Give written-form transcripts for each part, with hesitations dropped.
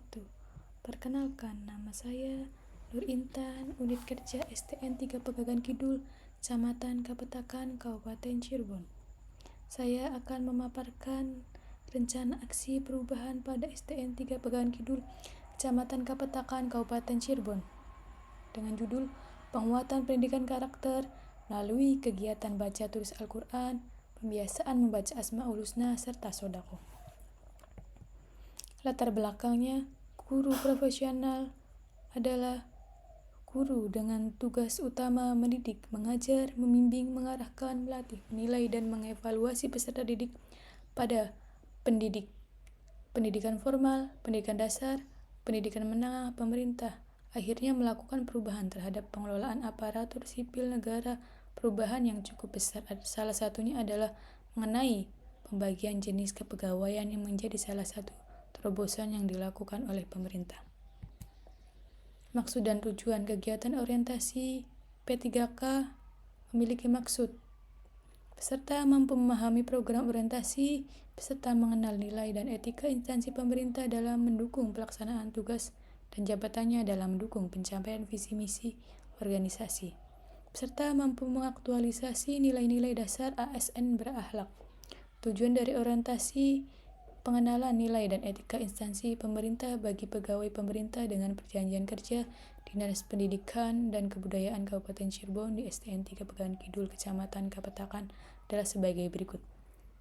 waktu. Perkenalkan, nama saya Nur Intan, Unit Kerja STN 3 Pegagan Kidul, Kecamatan Kapetakan, Kabupaten Cirebon. Saya akan memaparkan rencana aksi perubahan pada STN 3 Pegagan Kidul, Kecamatan Kapetakan, Kabupaten Cirebon, dengan judul Penguatan Pendidikan Karakter melalui kegiatan baca tulis Al-Quran, pembiasaan membaca Asmaul Husna, serta sodako. Latar belakangnya, guru profesional adalah guru dengan tugas utama mendidik, mengajar, membimbing, mengarahkan, melatih, menilai, dan mengevaluasi peserta didik pada pendidikan formal, pendidikan dasar, pendidikan menengah, pemerintah. Akhirnya melakukan perubahan terhadap pengelolaan aparatur sipil negara. Perubahan yang cukup besar, salah satunya adalah mengenai pembagian jenis kepegawaian yang menjadi salah satu terobosan yang dilakukan oleh pemerintah. Maksud dan tujuan kegiatan orientasi P3K memiliki maksud peserta mampu memahami program orientasi, peserta mengenal nilai dan etika instansi pemerintah dalam mendukung pelaksanaan tugas dan jabatannya dalam mendukung pencapaian visi misi organisasi. Peserta mampu mengaktualisasi nilai-nilai dasar ASN berakhlak. Tujuan dari orientasi pengenalan nilai dan etika instansi pemerintah bagi pegawai pemerintah dengan perjanjian kerja Dinas Pendidikan dan Kebudayaan Kabupaten Cirebon di STN 3 Pegagan Kidul, Kecamatan Kapetakan adalah sebagai berikut.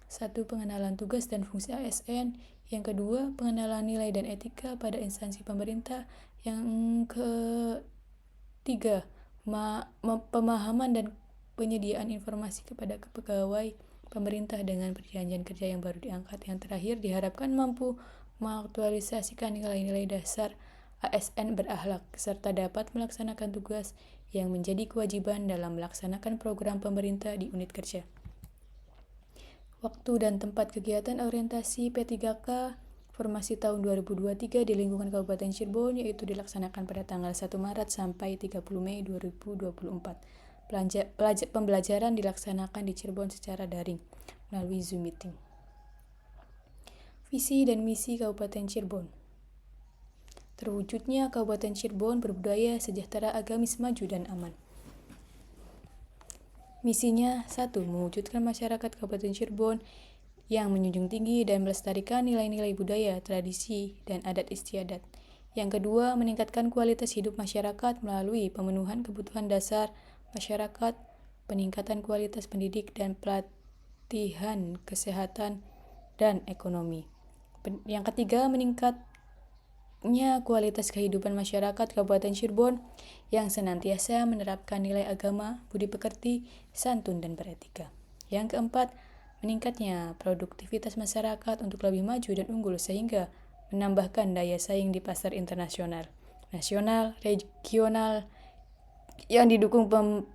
1. Pengenalan tugas dan fungsi ASN. Yang kedua, pengenalan nilai dan etika pada instansi pemerintah. Yang ketiga, pemahaman dan penyediaan informasi kepada pegawai pemerintah dengan perjanjian kerja yang baru diangkat. Yang terakhir, diharapkan mampu mengaktualisasikan nilai-nilai dasar ASN berakhlak, serta dapat melaksanakan tugas yang menjadi kewajiban dalam melaksanakan program pemerintah di unit kerja. Waktu dan tempat kegiatan orientasi P3K formasi tahun 2023 di lingkungan Kabupaten Cirebon, yaitu dilaksanakan pada tanggal 1 Maret sampai 30 Mei 2024. Pembelajaran dilaksanakan di Cirebon secara daring melalui Zoom meeting. Visi dan misi Kabupaten Cirebon. Terwujudnya Kabupaten Cirebon berbudaya, sejahtera, agamis, maju, dan aman. Misinya 1. Mewujudkan masyarakat Kabupaten Cirebon yang menjunjung tinggi dan melestarikan nilai-nilai budaya, tradisi, dan adat istiadat. Yang kedua, meningkatkan kualitas hidup masyarakat melalui pemenuhan kebutuhan dasar masyarakat, peningkatan kualitas pendidik, dan pelatihan kesehatan dan ekonomi. Yang ketiga, meningkatnya kualitas kehidupan masyarakat Kabupaten Cirebon yang senantiasa menerapkan nilai agama, budi pekerti, santun, dan beretika. Yang keempat, meningkatnya produktivitas masyarakat untuk lebih maju dan unggul sehingga menambahkan daya saing di pasar internasional, nasional, regional, yang didukung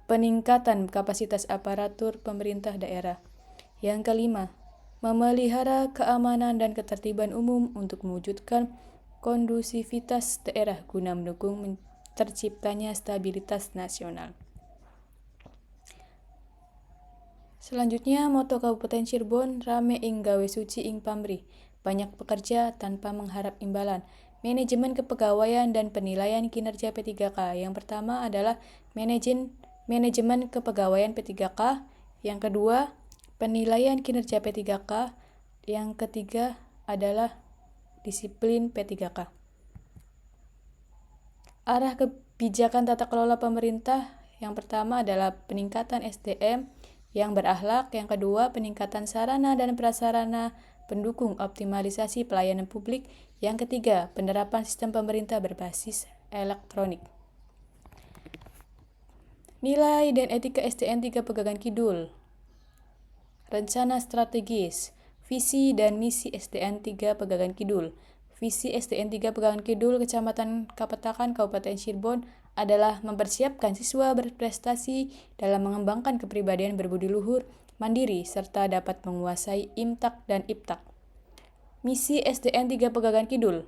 peningkatan kapasitas aparatur pemerintah daerah. Yang kelima, memelihara keamanan dan ketertiban umum untuk mewujudkan kondusivitas daerah guna mendukung terciptanya stabilitas nasional. Selanjutnya, moto Kabupaten Cirebon, rame ing gawe suci ing pamrih, banyak pekerja tanpa mengharap imbalan. Manajemen kepegawaian dan penilaian kinerja P3K. Yang pertama adalah manajemen kepegawaian P3K. Yang kedua, penilaian kinerja P3K. Yang ketiga adalah disiplin P3K. Arah kebijakan tata kelola pemerintah. Yang pertama adalah peningkatan SDM yang berakhlak. Yang kedua, peningkatan sarana dan prasarana pendukung optimalisasi pelayanan publik. Yang ketiga, penerapan sistem pemerintah berbasis elektronik. Nilai dan etika STN 3 Pegagan Kidul. Rencana strategis, visi dan misi STN 3 Pegagan Kidul. Visi STN 3 Pegagan Kidul, Kecamatan Kapetakan, Kabupaten Cirebon adalah mempersiapkan siswa berprestasi dalam mengembangkan kepribadian berbudi luhur, mandiri, serta dapat menguasai IMTAK dan IPTAK. Misi STN 3 Pegagan Kidul.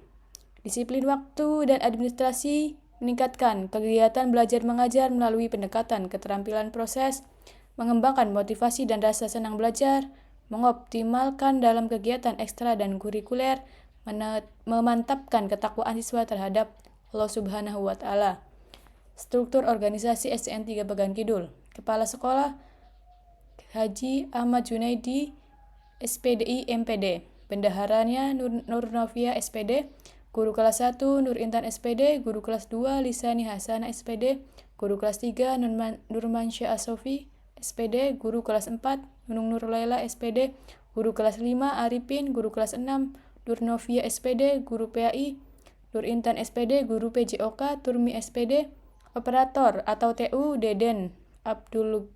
Disiplin waktu dan administrasi, meningkatkan kegiatan belajar mengajar melalui pendekatan keterampilan proses, mengembangkan motivasi dan rasa senang belajar, mengoptimalkan dalam kegiatan ekstra dan kurikuler, memantapkan ketakwaan siswa terhadap Allah Subhanahu wa Ta'ala. Struktur organisasi SDN 3 Pegan Kidul. Kepala Sekolah Haji Ahmad Junaidi, SPDI MPD. Bendaharanya Nur Novia SPD. Guru kelas 1 Nur Intan SPD. Guru kelas 2 Lisani Hasana SPD. Guru kelas 3 Nurmansyah Asofi SPD. Guru kelas 4 Nunung Nur Laila SPD. Guru kelas 5 Arifin. Guru kelas 6 Nur Novia SPD. Guru PAI Nur Intan SPD. Guru PJOK Turmi SPD. Operator atau TU Deden Abdul.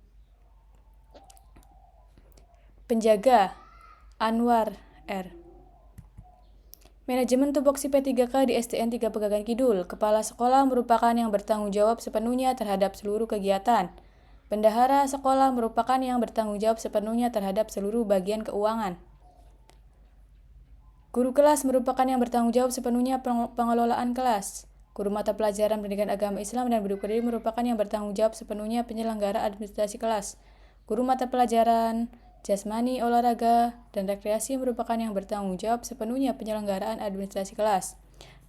Penjaga Anwar R. Manajemen tupoksi P3K di SDN 3 Pegagan Kidul. Kepala sekolah merupakan yang bertanggung jawab sepenuhnya terhadap seluruh kegiatan. Bendahara sekolah merupakan yang bertanggung jawab sepenuhnya terhadap seluruh bagian keuangan. Guru kelas merupakan yang bertanggung jawab sepenuhnya pengelolaan kelas. Guru mata pelajaran pendidikan agama Islam dan budi pekerti merupakan yang bertanggung jawab sepenuhnya penyelenggara administrasi kelas. Guru mata pelajaran jasmani, olahraga, dan rekreasi merupakan yang bertanggung jawab sepenuhnya penyelenggaraan administrasi kelas.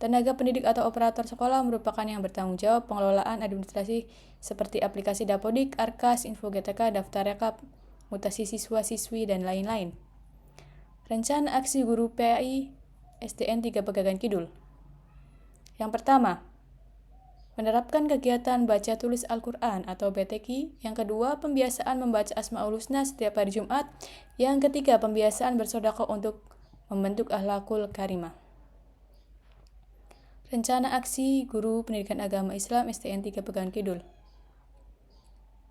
Tenaga pendidik atau operator sekolah merupakan yang bertanggung jawab pengelolaan administrasi seperti aplikasi Dapodik, Arkas, Info GTK, daftar rekap, mutasi siswa-siswi, dan lain-lain. Rencana aksi guru PAI SDN 3 Pegagan Kidul. Yang pertama, menerapkan kegiatan baca tulis Al-Quran atau BTQ. Yang kedua, pembiasaan membaca Asmaul Husna setiap hari Jumat. Yang ketiga, pembiasaan bersedekah untuk membentuk akhlakul karimah. Rencana aksi guru pendidikan agama Islam SDN 3 Pegagan Kidul.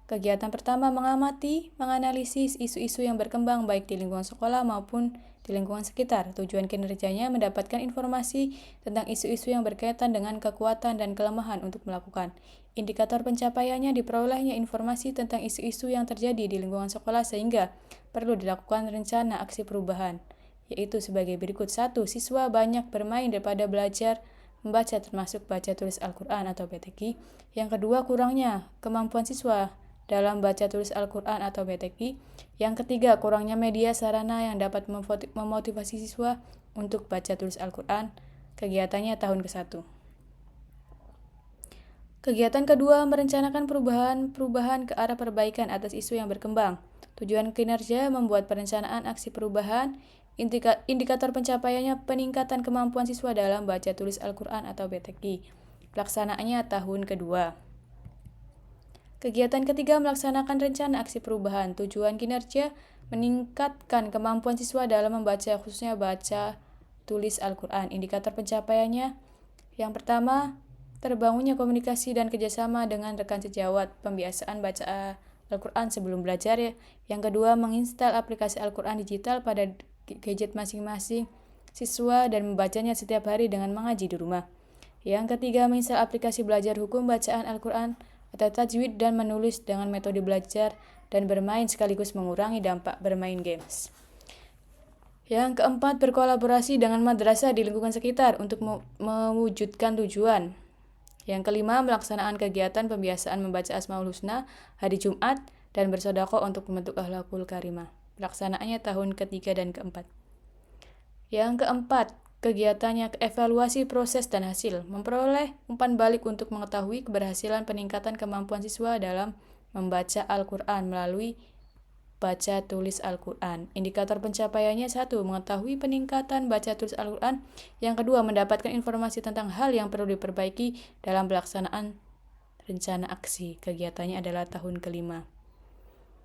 Kegiatan pertama, mengamati, menganalisis isu-isu yang berkembang baik di lingkungan sekolah maupun di lingkungan sekitar. Tujuan kinerjanya mendapatkan informasi tentang isu-isu yang berkaitan dengan kekuatan dan kelemahan untuk melakukan. Indikator pencapaiannya diperolehnya informasi tentang isu-isu yang terjadi di lingkungan sekolah sehingga perlu dilakukan rencana aksi perubahan, yaitu sebagai berikut. 1. Siswa banyak bermain daripada belajar membaca termasuk baca tulis Al-Quran atau BTQ. Yang kedua, kurangnya kemampuan siswa dalam baca tulis Al-Quran atau BTQ. Yang ketiga, kurangnya media sarana yang dapat memotivasi siswa untuk baca tulis Al-Quran. Kegiatannya tahun ke-1. Kegiatan kedua, merencanakan perubahan ke arah perbaikan atas isu yang berkembang. Tujuan kinerja membuat perencanaan aksi perubahan. Indikator pencapaiannya peningkatan kemampuan siswa dalam baca tulis Al-Quran atau BTQ. Pelaksanaannya tahun kedua. Kegiatan ketiga, melaksanakan rencana aksi perubahan. Tujuan kinerja meningkatkan kemampuan siswa dalam membaca, khususnya baca tulis Al-Quran. Indikator pencapaiannya, yang pertama, terbangunnya komunikasi dan kerjasama dengan rekan sejawat, pembiasaan baca Al-Quran sebelum belajar. Yang kedua, menginstal aplikasi Al-Quran digital pada gadget masing-masing siswa dan membacanya setiap hari dengan mengaji di rumah. Yang ketiga, menginstal aplikasi belajar hukum bacaan Al-Quran atau tajwid dan menulis dengan metode belajar dan bermain sekaligus mengurangi dampak bermain games. Yang keempat, berkolaborasi dengan madrasah di lingkungan sekitar untuk mewujudkan tujuan. Yang kelima, melaksanaan kegiatan pembiasaan membaca Asmaul Husna hari Jumat dan bersedekah untuk membentuk akhlakul karimah. Pelaksanaannya tahun ketiga dan keempat. Yang keempat, kegiatannya evaluasi proses dan hasil, memperoleh umpan balik untuk mengetahui keberhasilan peningkatan kemampuan siswa dalam membaca Al-Quran melalui baca tulis Al-Quran. Indikator pencapaiannya 1. Mengetahui peningkatan baca tulis Al-Quran. Yang kedua, mendapatkan informasi tentang hal yang perlu diperbaiki dalam pelaksanaan rencana aksi. Kegiatannya adalah tahun kelima.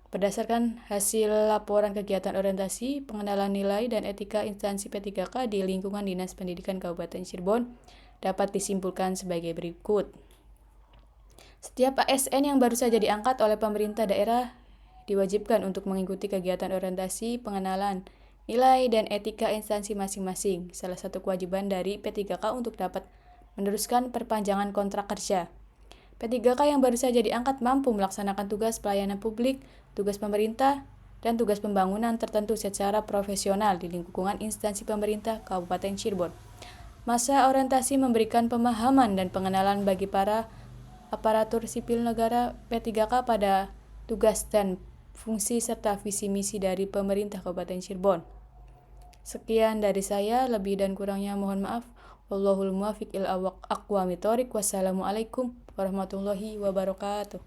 Berdasarkan hasil laporan kegiatan orientasi, pengenalan nilai dan etika instansi P3K di lingkungan Dinas Pendidikan Kabupaten Cirebon dapat disimpulkan sebagai berikut. Setiap ASN yang baru saja diangkat oleh pemerintah daerah diwajibkan untuk mengikuti kegiatan orientasi, pengenalan nilai dan etika instansi masing-masing. Salah satu kewajiban dari P3K untuk dapat meneruskan perpanjangan kontrak kerja. P3K yang baru saja diangkat mampu melaksanakan tugas pelayanan publik, tugas pemerintah, dan tugas pembangunan tertentu secara profesional di lingkungan instansi pemerintah Kabupaten Cirebon. Masa orientasi memberikan pemahaman dan pengenalan bagi para aparatur sipil negara P3K pada tugas dan fungsi serta visi misi dari pemerintah Kabupaten Cirebon. Sekian dari saya, lebih dan kurangnya mohon maaf. Wallahul muwaffiq ila aqwamit thoriq. Wassalamualaikum warahmatullahi wabarakatuh.